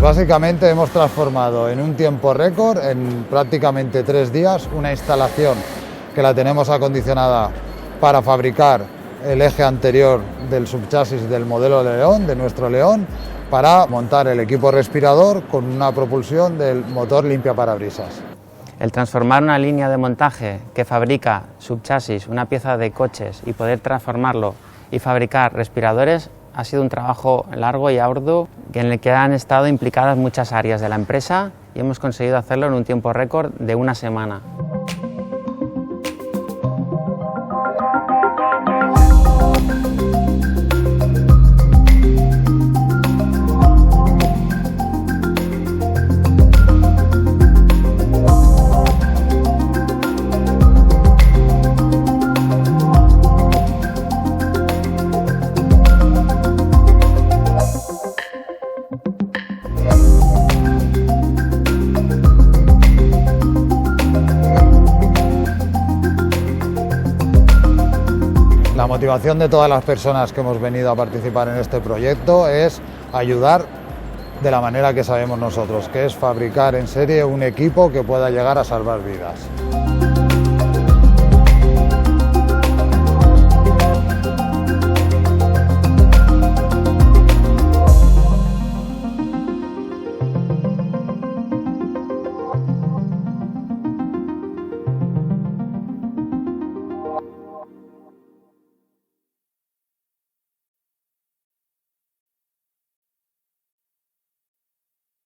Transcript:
básicamente hemos transformado en un tiempo récord, en prácticamente 3 días, una instalación que la tenemos acondicionada para fabricar el eje anterior del subchasis del modelo León, de nuestro León, para montar el equipo respirador con una propulsión del motor limpiaparabrisas. El transformar una línea de montaje que fabrica subchasis, una pieza de coches, y poder transformarlo y fabricar respiradores ha sido un trabajo largo y arduo en el que han estado implicadas muchas áreas de la empresa y hemos conseguido hacerlo en un tiempo récord de 1 semana. La motivación de todas las personas que hemos venido a participar en este proyecto es ayudar de la manera que sabemos nosotros, que es fabricar en serie un equipo que pueda llegar a salvar vidas.